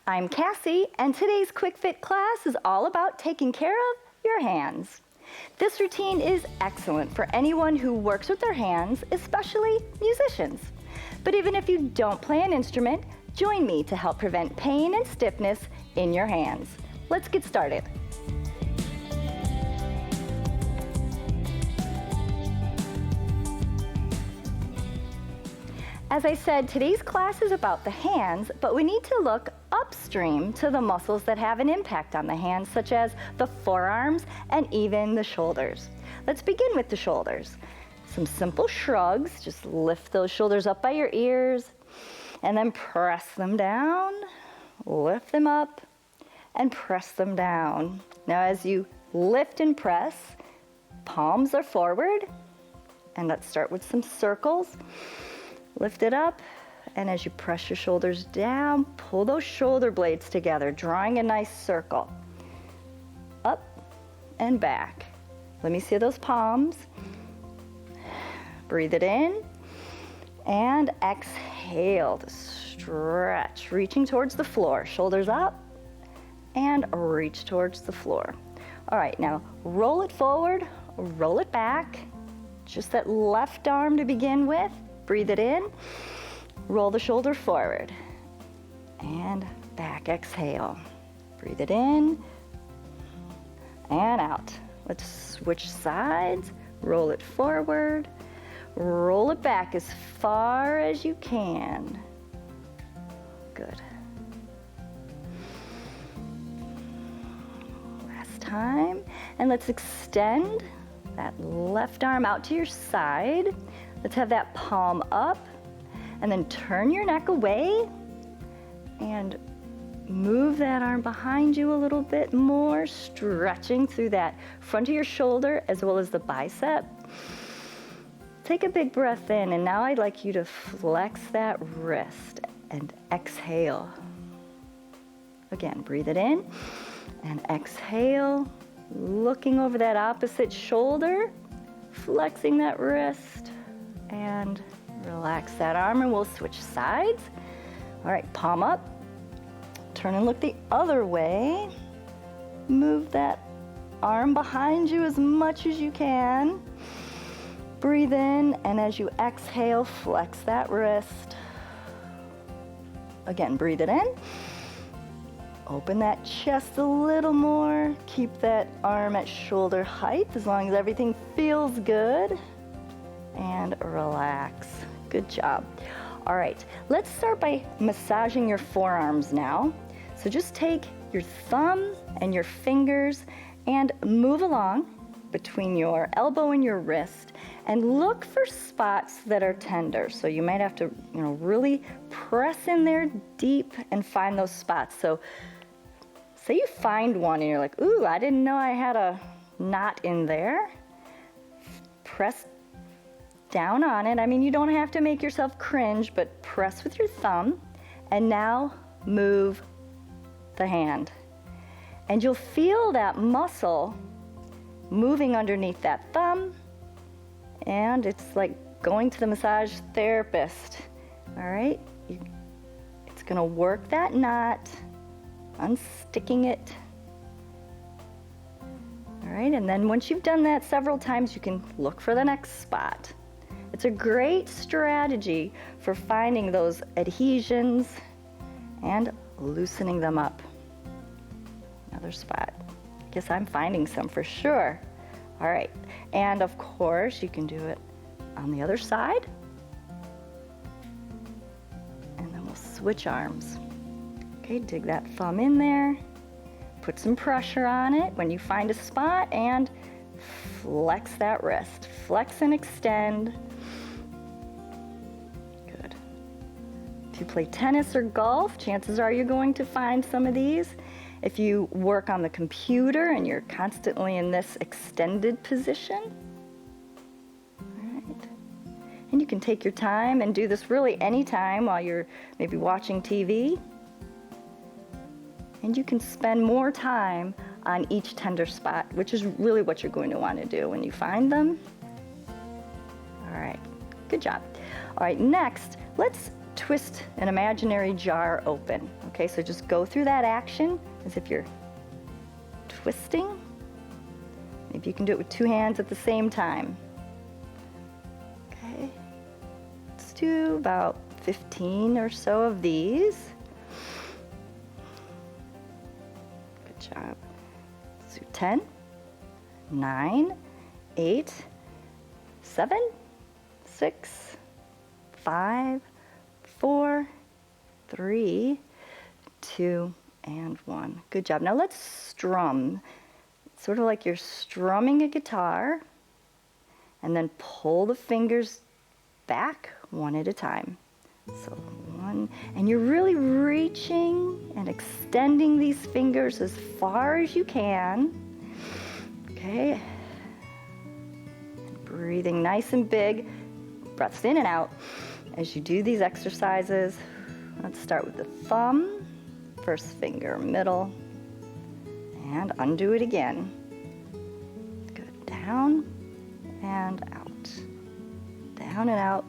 I'm Cassie, and today's Quick Fit class is all about taking care of your hands. This routine is excellent for anyone who works with their hands, especially musicians. But even if you don't play an instrument, join me to help prevent pain and stiffness in your hands. Let's get started. As I said, today's class is about the hands, but we need to look upstream to the muscles that have an impact on the hands, such as the forearms and even the shoulders. Let's begin with the shoulders. Some simple shrugs, just lift those shoulders up by your ears, and then press them down, lift them up, and press them down. Now as you lift and press, palms are forward, and let's start with some circles. Lift it up, and as you press your shoulders down, pull those shoulder blades together, drawing a nice circle. Up and back. Let me see those palms. Breathe it in, and exhale to stretch, reaching towards the floor. Shoulders up, and reach towards the floor. All right, now roll it forward, roll it back. Just that left arm to begin with. Breathe it in, roll the shoulder forward, and back, exhale. Breathe it in, and out. Let's switch sides, roll it forward, roll it back as far as you can. Good. Last time, and let's extend that left arm out to your side. Let's have that palm up, and then turn your neck away and move that arm behind you a little bit more, stretching through that front of your shoulder as well as the bicep. Take a big breath in, and now I'd like you to flex that wrist and exhale. Again, breathe it in and exhale, looking over that opposite shoulder, flexing that wrist. And relax that arm, and we'll switch sides. All right, palm up. Turn and look the other way. Move that arm behind you as much as you can. Breathe in, and as you exhale, flex that wrist. Again, breathe it in. Open that chest a little more. Keep that arm at shoulder height as long as everything feels good. And relax. Good job. All right, let's start by massaging your forearms now. So just take your thumb and your fingers and move along between your elbow and your wrist and look for spots that are tender. So you might have to, really press in there deep and find those spots. So say you find one and you're like, ooh, I didn't know I had a knot in there. Press down on it. I mean, you don't have to make yourself cringe, but press with your thumb, and now move the hand. And you'll feel that muscle moving underneath that thumb, and it's like going to the massage therapist. All right? It's gonna work that knot, unsticking it. All right, and then once you've done that several times, you can look for the next spot. It's a great strategy for finding those adhesions and loosening them up. Another spot. I guess I'm finding some for sure. All right, and of course you can do it on the other side. And then we'll switch arms. Okay, dig that thumb in there. Put some pressure on it when you find a spot, and flex that wrist. Flex and extend. Good. If you play tennis or golf, chances are you're going to find some of these. If you work on the computer and you're constantly in this extended position. All right. And you can take your time and do this really anytime while you're maybe watching TV. And you can spend more time on each tender spot, which is really what you're going to want to do when you find them. All right, good job. All right, next, let's twist an imaginary jar open. Okay, so just go through that action as if you're twisting. Maybe you can do it with two hands at the same time. Okay, let's do about 15 or so of these. Good job. Let's do 10, 9, 8, 7, 6, 5, 4, 3, 2, and 1. Good job. Now let's strum. Sort of like you're strumming a guitar, and then pull the fingers back one at a time. So 1, and you're really reaching and extending these fingers as far as you can. Okay. Breathing nice and big, breaths in and out as you do these exercises. Let's start with the thumb, first finger, middle, and undo it again. Good, down and out, down and out.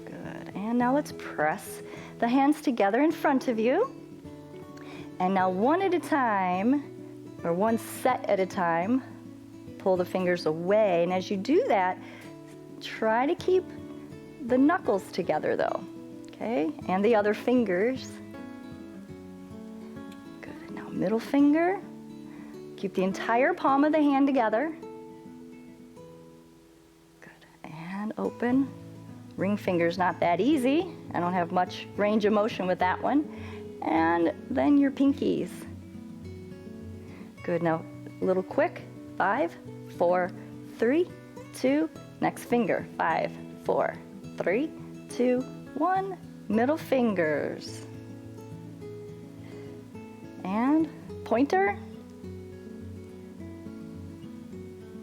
Good, and now let's press the hands together in front of you. And now one at a time, or one set at a time, pull the fingers away. And as you do that, try to keep the knuckles together though, okay? And the other fingers. Good, now middle finger. Keep the entire palm of the hand together. Good, and open. Ring finger's not that easy. I don't have much range of motion with that one. And then your pinkies. Good, now a little quick. 5, 4, 3, 2, next finger. 5, 4, 3, 2, 1. Middle fingers. And pointer.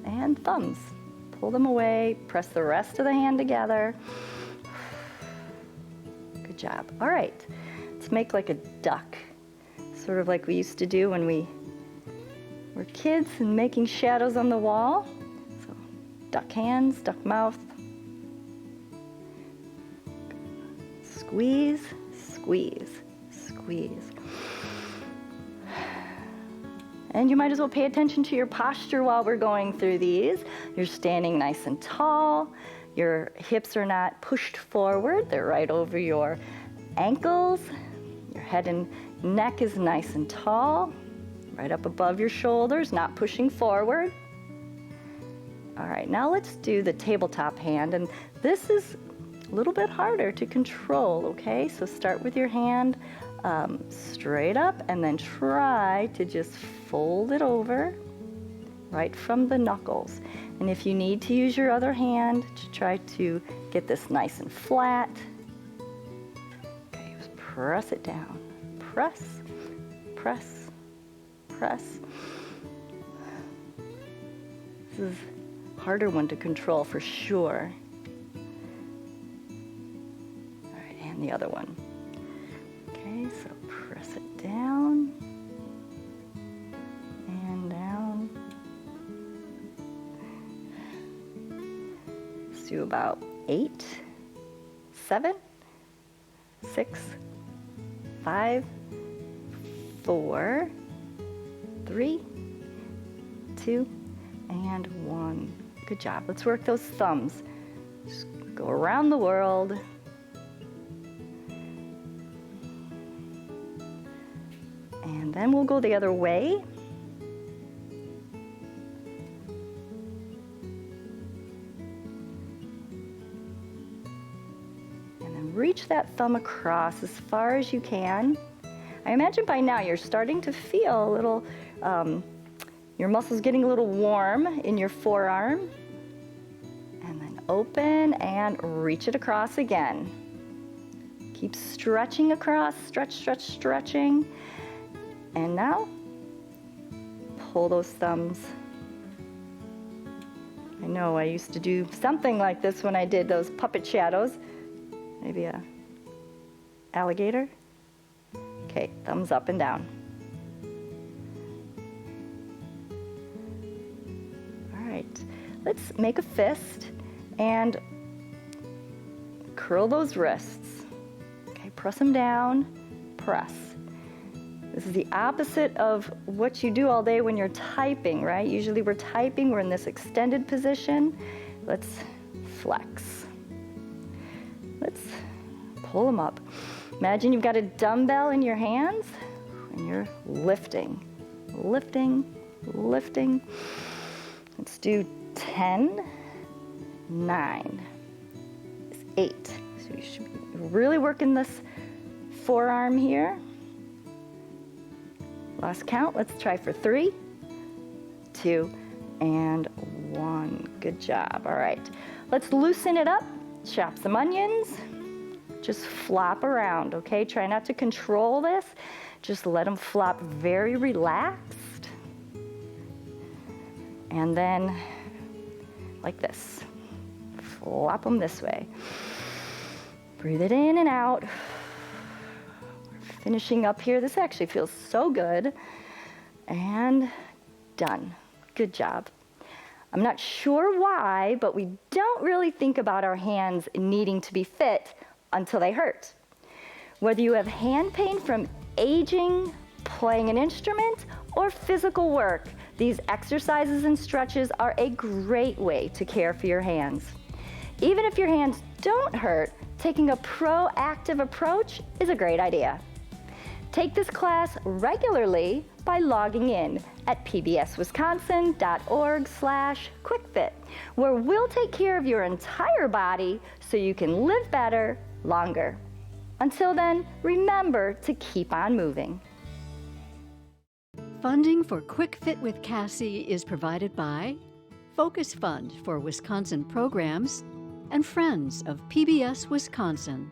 And thumbs. Pull them away, press the rest of the hand together. Good job. All right, let's make like a duck. Sort of like we used to do when we were kids and making shadows on the wall. So duck hands, duck mouth. Squeeze, squeeze, squeeze. And you might as well pay attention to your posture while we're going through these. You're standing nice and tall. Your hips are not pushed forward. They're right over your ankles. Your head and neck is nice and tall. Right up above your shoulders, not pushing forward. All right, now let's do the tabletop hand. And this is a little bit harder to control, okay? So start with your hand straight up and then try to just fold it over right from the knuckles. And if you need to use your other hand to try to get this nice and flat, okay, just press it down. Press, press, press. This is a harder one to control for sure. All right, and the other one. Okay, so press it down and down. Let's do about 8, 7, 6, 5, 4, 3, 2, and 1. Good job. Let's work those thumbs. Just go around the world. And then we'll go the other way. And then reach that thumb across as far as you can. I imagine by now you're starting to feel a little, your muscles getting a little warm in your forearm. And then open and reach it across again. Keep stretching across, stretch, stretch, stretching. And now, pull those thumbs. I know I used to do something like this when I did those puppet shadows. Maybe a alligator. Okay, thumbs up and down. All right, let's make a fist and curl those wrists. Okay, press them down, press. This is the opposite of what you do all day when you're typing, right? Usually we're typing, we're in this extended position. Let's flex. Let's pull them up. Imagine you've got a dumbbell in your hands and you're lifting, lifting, lifting. Let's do 10, 9, 8. So you should be really working this forearm here. Last count, let's try for 3, 2, and 1. Good job. All right, let's loosen it up, chop some onions, just flop around, okay? Try not to control this, just let them flop very relaxed. And then, like this, flop them this way. Breathe it in and out. Finishing up here, this actually feels so good. And done. Good job. I'm not sure why, but we don't really think about our hands needing to be fit until they hurt. Whether you have hand pain from aging, playing an instrument, or physical work, these exercises and stretches are a great way to care for your hands. Even if your hands don't hurt, taking a proactive approach is a great idea. Take this class regularly by logging in at pbswisconsin.org/QuickFit, where we'll take care of your entire body so you can live better, longer. Until then, remember to keep on moving. Funding for Quick Fit with Cassie is provided by Focus Fund for Wisconsin Programs and Friends of PBS Wisconsin.